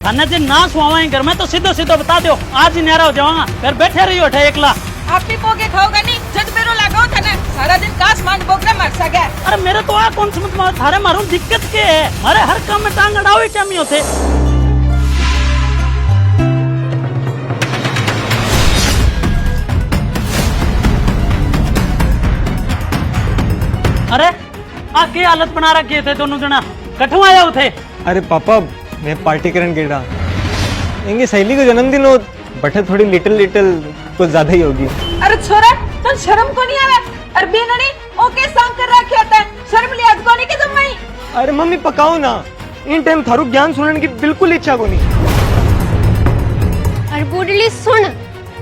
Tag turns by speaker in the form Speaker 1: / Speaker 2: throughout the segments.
Speaker 1: थाने जी ना सुहावा घर में तो सीधो सीधो बता दो, आज ही न्यारा हो जाऊंगा, फिर बैठे रही उठे एकला।
Speaker 2: आप भी पोगे खाओगा नहीं, जद मेरो लगाओ था ना, सारा दिन कास मान बोकरा मार सा गया।
Speaker 1: अरे मेरे तो आ कौन समझ में थारे मारू दिक्कत के है, अरे हर काम में टांग अड़ाओ क्या मी होते। अरे आ की हालत बना रखी थे दोनों जना, कठू आया थे।
Speaker 3: अरे पापा मैं पार्टी करन गेड़ा, इनकी सहेली को जन्मदिन हो, बटे थोड़ी लिटिल कुछ ज्यादा ही होगी।
Speaker 2: अरे छोरा तो शर्म को नहीं आवे, अरे बेननी ओके सांग कर रखे होता है, शर्म लिहाज को नहीं के जम्मई।
Speaker 3: अरे मम्मी पकाओ ना, इन टाइम थारू ज्ञान सुनने की बिल्कुल इच्छा को नहीं।
Speaker 4: अरे बुढ़ली सुन,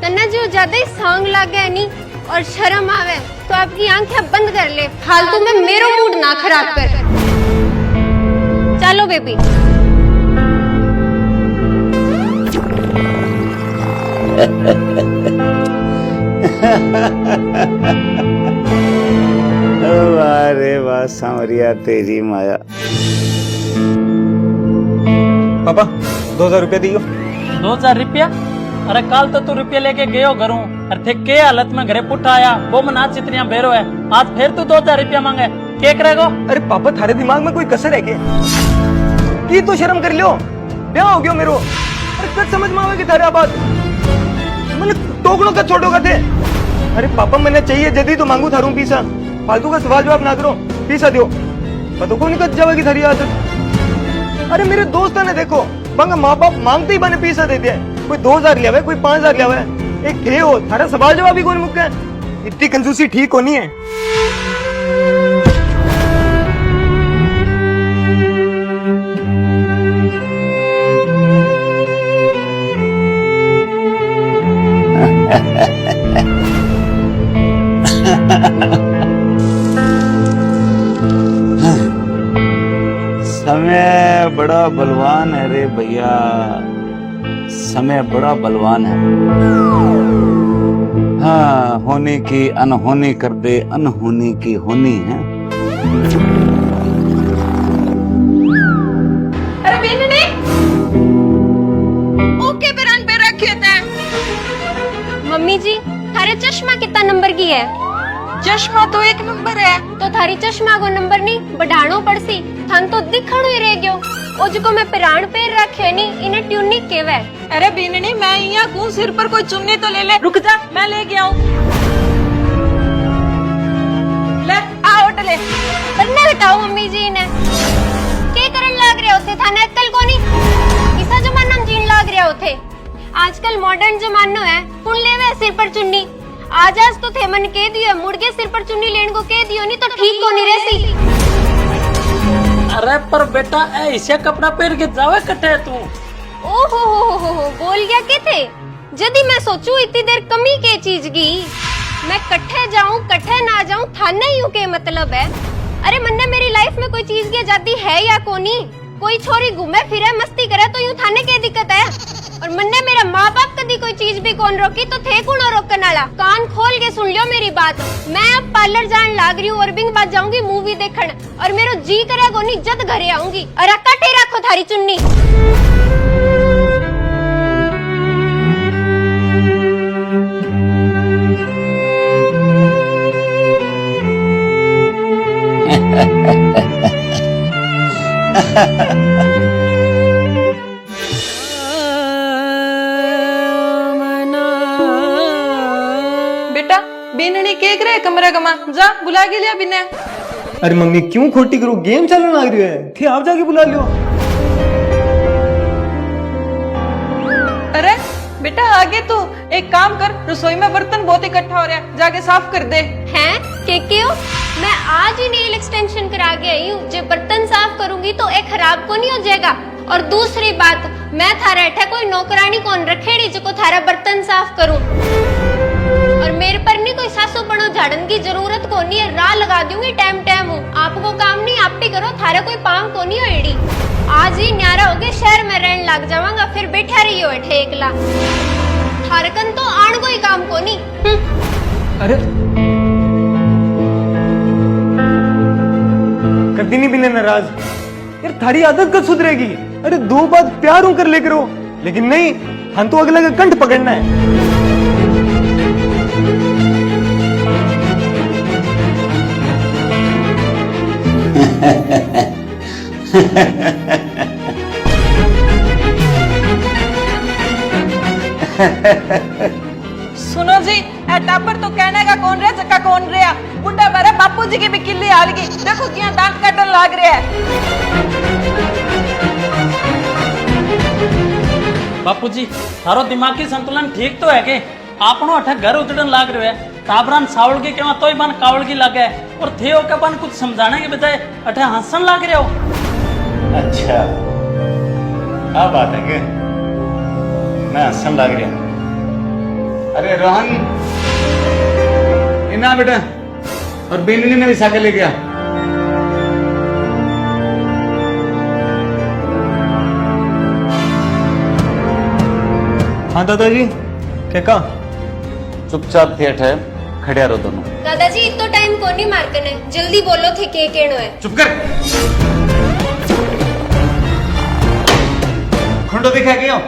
Speaker 4: तन्ना जो ज्यादा ही सांग लागे नहीं और शर्म आवे तो आपकी आंखें बंद कर ले, फालतू में मेरो मूड ना खराब कर। चलो बेबी।
Speaker 5: अरे वाह सांवरिया तेरी माया।
Speaker 3: पापा 2000 रुपया दियो।
Speaker 1: 2000 रुपया? अरे कल तो तू रुपये लेके गयो घरों, अरे थे के हालत में घरे पुट आया, वो मना चितरिया बेरो है, आज फिर तू 2000 रुपया मांगे, के करेगो?
Speaker 3: अरे पापा थारे दिमाग में कोई कसर है के? की तो शर्म कर लियो, ब्याह हो गयो मेरो। अरे कद समझ में आवे कि थारे बात मैंने टोकनो का छोड़ोगा थे। अरे पापा मैंने चाहिए जदी तो मांगू थारू पीसा, फालतू का सवाल जवाब ना करो, पीसा दियो, पता को नहीं कद जाएगी थारी आदत। अरे मेरे दोस्त ने देखो बंगा माँ बाप मांगते ही बने पीसा देते हैं, कोई 2000 लिया हुआ है, कोई 5000 लिया हुआ है, एक थे हो थारा सवाल जवाब भी कौन मुक्का है। इतनी कंजूसी ठीक होनी है।
Speaker 5: समय बड़ा बलवान है रे भैया, समय बड़ा बलवान है। हाँ, होने की अनहोनी कर दे, अनहोनी की होनी है।
Speaker 2: अरे बेननी ओके पेरान पे रखे होता है।
Speaker 4: मम्मी जी थारे चश्मा कितना नंबर की है?
Speaker 2: चश्मा तो 1 नंबर है।
Speaker 4: तो थारी चश्मा को नंबर नहीं बढ़ानो पड़सी, थान तो दिखणो ही रह गयो। ओ जिको मैं पिरान पैर रखे नहीं, इन्हें ट्यूनिक केवे।
Speaker 2: अरे बेननी मैं यहाँ कूं, सिर पर कोई चुन्नी तो ले ले, रुक जा मैं ले गया हूँ। ले आओ टले।
Speaker 4: बन्ने बताओ मम्मी जी ने के करन लाग रहे होते, थाने अक्ल को नहीं, इसा जमाना में जीन लाग रहे होते। आजकल मॉडर्न जमानो है, कौन लेवे सिर पर चुन्नी। आज तो थे मन कह दियो, मुड़ के सिर पर चुन्नी लेने को कह दियो नहीं तो ठीक को नहीं रहसी।
Speaker 1: अरे पर बेटा ऐसे कपड़ा पहन के जावे कटे तू।
Speaker 4: ओहो हो बोल गया के थे। जदी मैं सोचू इतनी देर कमी के चीज की, मैं कट्ठे जाऊं कट्ठे ना जाऊं थाने यूं के मतलब है। अरे मन्ने मेरी लाइफ में कोई चीज की आजादी है या कोनी? कोई छोरी घूमे फिरे मस्ती करे तो यूं थाने के दिक्कत है। और मन्ने मेरा माँ बाप कभी कोई चीज भी कौन रोकी तो थे कौन रोकने वाला। कान खोल के सुन लियो मेरी बात, मैं अब पार्लर जान लाग रही हूँ और बिंग बाद जाऊंगी मूवी देखने, और मेरा जी करेगा नहीं जद घरे आऊंगी। और कटे रखो थारी चुन्नी।
Speaker 2: बेटा बेननी के करे कमरा कमा जा बुला के लिया बिना।
Speaker 3: अरे मम्मी क्यों खोटी करो, गेम चलने लग रही है, थे आप जाके बुला लियो।
Speaker 2: अरे बेटा आगे तू एक काम कर, रसोई में बर्तन बहुत इकट्ठा हो रहा है, जाके साफ कर दे।
Speaker 4: हैं के क्यों? मैं आज ही नेल एक्सटेंशन करा के आई हूँ, जब बर्तन साफ करूंगी तो एक खराब को नहीं हो जाएगा। और दूसरी बात, मैं थारा अठे कोई नौकरानी कौन रखेड़ी जो को थारा बर्तन साफ करूं। और मेरे पर नहीं कोई सासू पनो झाड़न की जरूरत को नहीं है, राह लगा दूंगी टाइम टाइम। आपको काम नहीं आप भी करो, थारा कोई पाम को नहीं होड़ी। आज ही न्यारा हो गए, शहर में रहने लग जावांगा, फिर बैठा रही हो अठे एकला। थारकन तो आण कोई काम को नहीं।
Speaker 3: अरे कभी नहीं बिना नाराज यार, थारी आदत कब सुधरेगी? अरे दो बात प्यार हूं कर ले करो, लेकिन नहीं, हम तो अगले का कंठ पकड़ना है।
Speaker 2: सुनो जी, ए टापर तो कहने का कौन रहा, चक्का कौन रहा। बुढ़ा बारे बापू जी की भी किल्ली हाल गई, देखो किया दांत काटन लाग रहा है।
Speaker 1: बापू जी, थारो दिमागी संतुलन ठीक तो है के? आपनो अठे घर उजड़न लाग रहे है, टाबरान सावल की केवा तोय बन कावल की लागे है, और थे हो के बन कुछ समझाने के बजाय अठे हंसन लाग रहे हो।
Speaker 5: अच्छा, क्या बात है के मैं हंसन लग रहा। अरे रोहन, इना बेटा, और बेनी ने भी साइकिल ले गया।
Speaker 3: हाँ दादाजी, क्या कहा?
Speaker 5: चुपचाप थे अठे खड़िया रहो दोनों।
Speaker 4: दादाजी इतो टाइम कोनी मारकने, जल्दी बोलो थे के केनो है।
Speaker 5: चुप कर। खंडो दिखा क्यों?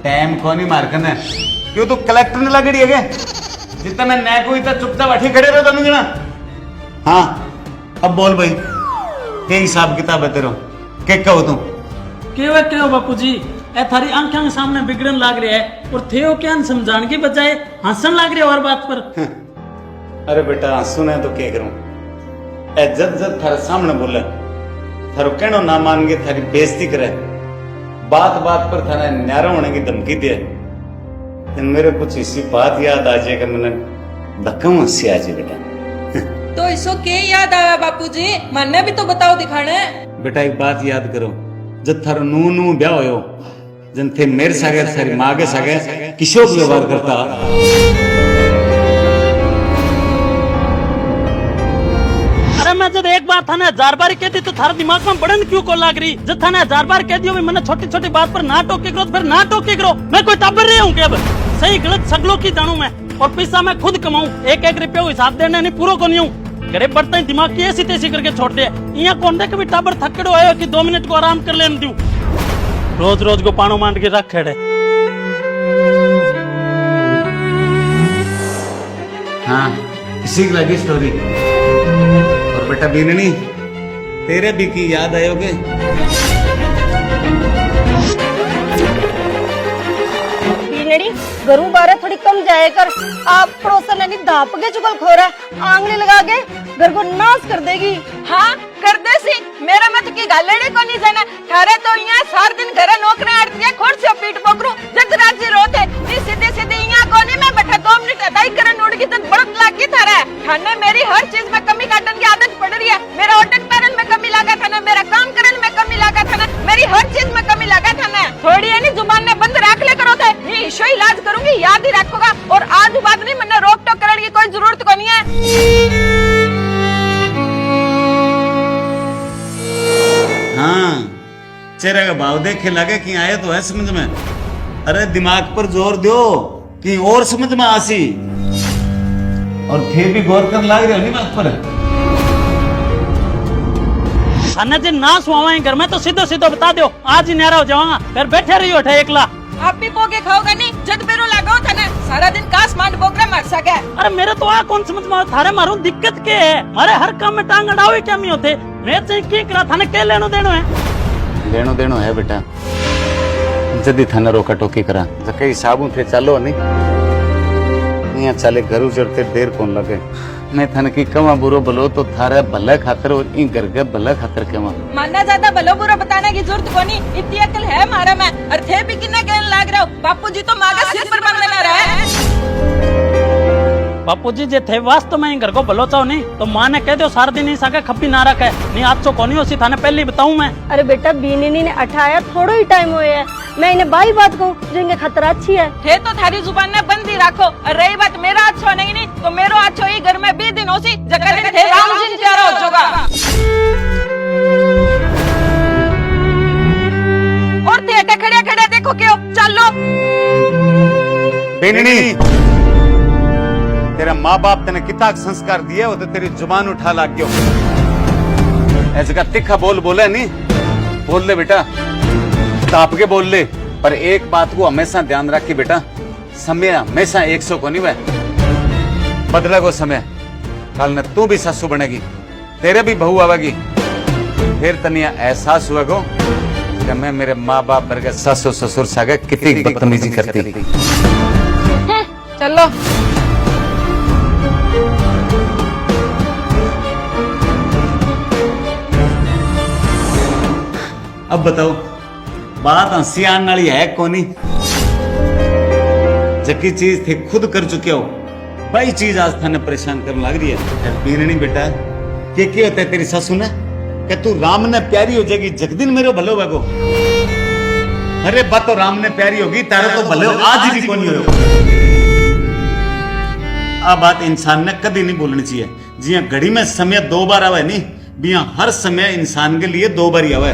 Speaker 5: टाइम कोनी मारकन है। क्यों तू कलेक्टर ने लगड़ी है क्या? जितना मैं नैक हुई था चुपचाप अठी खड़े रहो दोनों जना। हाँ, अब बोल भाई, क्या हिसाब किताब है तेरा? क्या कहो तू?
Speaker 1: क्यों बापू जी, ए थारी आंखें सामने बिगड़न लाग रहे है, और थे हो क्या समझाने की बजाय हंसन लाग रहे हो हर बात पर।
Speaker 5: अरे बेटा, सुने तो क्या करूं? ए जद थारे सामने बोले, थारो कहनो ना मान के थारी बेइज्जती करे, बात बात पर थाने न्यारा होने की धमकी दे, तो मेरे कुछ इसी बात याद आ जाए कि मैंने धक्का हंसी आ जाए बेटा।
Speaker 2: तो इसको के याद आया बापूजी, मन्ने भी तो बताओ दिखाने।
Speaker 5: बेटा एक बात याद करो, जब थारो नू ब्याह होयो, जन थे मेरे सागे थारी माँ के सागे किशोर व्यवहार करता।
Speaker 1: अरे मैं जब एक बार थाने 1000 बार कहती तो थारे दिमाग में बड़न क्यों को लाग रही? जब थाने 1000 बार कह दियो मैंने छोटी छोटी बात पर ना टोके करो, फिर ना टोके करो। मैं कोई टाबर रही हूँ क्या? अब सही गलत सगलों की जानू मैं, और पैसा मैं खुद कमाऊं। एक एक रुपया हिसाब देने नहीं पूरा को नहीं हूँ। गरीब बढ़ते ही दिमाग की ऐसी तैसी करके छोड़ दे। यहाँ कौन दे कभी टाबर थकड़ो आयो कि 2 मिनट को आराम कर लेने दूं। रोज रोज को पानो मांड के रख खेड़े।
Speaker 5: हाँ, इसी की लगी स्टोरी। और बेटा बीननी, तेरे भी की याद आयोगे?
Speaker 6: बीनड़ी घरों बारह थोड़ी कम जाए कर। आप पड़ोसन ने धाप के चुगल खोरा, आंगली लगा के घर को नाश कर देगी।
Speaker 2: हाँ कर दे सी, मेरा मत की गालड़ी को नहीं जाना। थारे तो यहाँ सार दिन घरे नौकरी आड़ती है, खोर से पीठ पकड़ू जग रात से रोते नी सीधे सीधे यहाँ कोने में बैठा 2 मिनट अदाई करन उड़ की तन बड़त लाग की थारा। थाने मेरी हर चीज में कमी काटन की आदत पड़ रही है। मेरा ओटन पैरन में कमी लगा था ना, मेरा काम करन में कमी लगा था ना, मेरी हर चीज में कमी लगा था ना। थोड़ी है नी जुबान ने बंद रख ले करो थे, ये ईशो इलाज करूंगी, याद ही रखोगा। और आज बात नहीं, मैंने रोक टोक करने की कोई जरूरत को नहीं है।
Speaker 5: हाँ, चेहरे का भाव देखे लगे कि आए तो है समझ में। अरे दिमाग पर जोर दो कि और समझ में आसी, और फिर भी गौर कर लाग रहे हो नहीं बात पर।
Speaker 1: खाने जी ना सुहावे घर में तो सीधो सीधो बता दो, आज ही न्यारा हो जाऊंगा। फिर बैठे रही हो एकला।
Speaker 2: आप भी पोके खाओगा नहीं, जद बेरो लगाओ था ना, सारा दिन कास मांड बोकरा मार सके।
Speaker 1: अरे मेरे तो आ कौन समझ में थारे मारू दिक्कत के है? मारे हर काम में टांग अड़ावे क्या नहीं होते? मैं चाहिए की करा थाने के लेनो देनो है?
Speaker 5: लेनो देनो है बेटा, जदी थाने रोका टोकी करा जके हिसाबों थे चालो नहीं, यहाँ चाले घर उजड़ते देर कौन लगे। मैं थाने की कमा बुरो भलो तो थारे भले खातर और इन घर के भले खातर कमा।
Speaker 2: मानना ज्यादा भलो बुरा बताने की जरूरत को नहीं, इतनी अकल है मारा में। और थे भी किन्ने कहने लाग रहा हूँ, बापू जी तो मागा सिर पर बंधना रहा है।
Speaker 1: बापू जी जे थे वास्तव में घर को भलो चाहो नहीं तो माँ ने कह दो सारा दिन ही साके खप्पी ना रखे नहीं। आज तो कोनी होसी थाने पहले बताऊं मैं।
Speaker 6: अरे बेटा बीननी ने अठाया थोड़ो ही टाइम हुए है, मैं इन्हें बाई बात कहूँ जो इनके खतरा अच्छी है।
Speaker 2: थे तो थारी जुबान ने बंद ही रखो। और रही बात मेरा अच्छो नहीं तो मेरो अच्छो ही घर में 20 दिन होसी, जगह दिन थे राम जी प्यारा हो जोगा। और थे खड़े खड़े देखो क्यों, चलो
Speaker 5: बेननी, तेरा माँ बाप तेने कितना संस्कार दिए वो तो तेरी जुबान उठा लाग गयो। ऐसे का तिखा बोल बोले नहीं, बोल ले बेटा। दाप के बोल ले, पर एक बात को हमेशा ध्यान रख कि बेटा, समय हमेशा 100 को नहीं वह बदला को समय। कल न तू भी सासू बनेगी, तेरे भी बहू आवेगी, फिर तनिया एहसास हुआ को कि मैं मेरे माँ बाप वर्ग सासू ससुर सागे कितनी बदतमीजी करती।
Speaker 2: चलो
Speaker 5: अब बताओ, बात हंसी आने वाली है कोनी? जबकि चीज थे खुद कर चुके हो, भाई चीज आज थाने परेशान करने लग रही है। पीरनी बेटा, क्या होता है तेरी सासू ने कि तू राम ने प्यारी हो जाएगी जगदिन मेरे भलो बगो। अरे बात तो राम ने प्यारी होगी, तारे तो भले आज भी कोनी हो। आ बात इंसान ने कभी नहीं बोलनी चाहिए। जिया घड़ी में समय 2 बार आवे नहीं, बिया हर समय इंसान के लिए 2 बार ही आवे।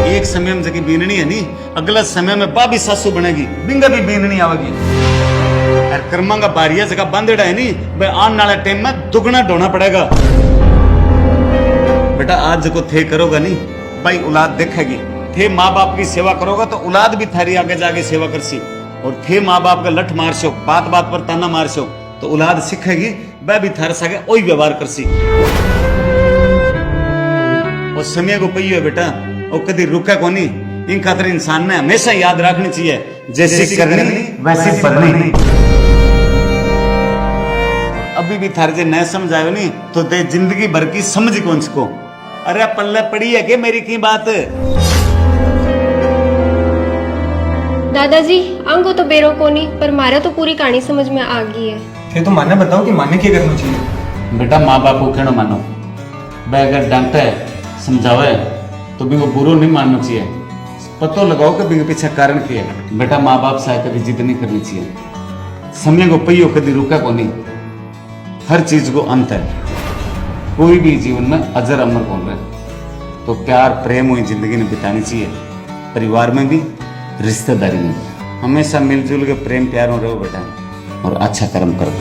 Speaker 5: एक समय में जगह बीननी है नहीं, अगला समय में बाबी सासू बनेगी, बिंगा भी बीननी आवेगी। और कर्मा का बारिया जगह बांधेड़ा है नहीं, भाई आने वाले टाइम में दुगना ढोना पड़ेगा। बेटा आज को थे करोगा नहीं, भाई औलाद देखेगी। थे माँ बाप की सेवा करोगा तो औलाद भी थारी आगे जाके सेवा करसी। और थे माँ बाप का लठ मारशो, बात बात पर ताना मारशो, तो औलाद सीखेगी, वह भी थारे सागे वही व्यवहार करसी। और समय को पई है बेटा, और कभी रुका को नहीं। इन खातर इंसान ने हमेशा याद रखनी चाहिए, जैसी करनी वैसी बननी। अभी भी थारे जे न समझ आयो नहीं तो ते जिंदगी भर की समझ कौन सको। अरे पल्ले पड़ी है के मेरी की बात?
Speaker 4: दादाजी अंगो तो बेरो को नहीं, पर मारा तो पूरी कहानी समझ में आ गई है।
Speaker 3: फिर तो माने बताओ कि माने क्या करना चाहिए?
Speaker 5: बेटा माँ बाप को क्यों मानो? वह अगर डांटे समझावे तो भी वो बुरो नहीं मानना चाहिए। पतो लगाओ कि भी पीछे कारण क्या है। बेटा माँ बाप से कभी जिद नहीं करनी चाहिए। समय को पहियो कभी रुका को नहीं। हर चीज को अंत है, कोई भी जीवन में अजर अमर कौन रहे। तो प्यार प्रेम हुई जिंदगी में बितानी चाहिए, परिवार में भी रिश्तेदारी में। हमेशा मिलजुल के प्रेम प्यार में रहो बेटा, और अच्छा कर्म करो।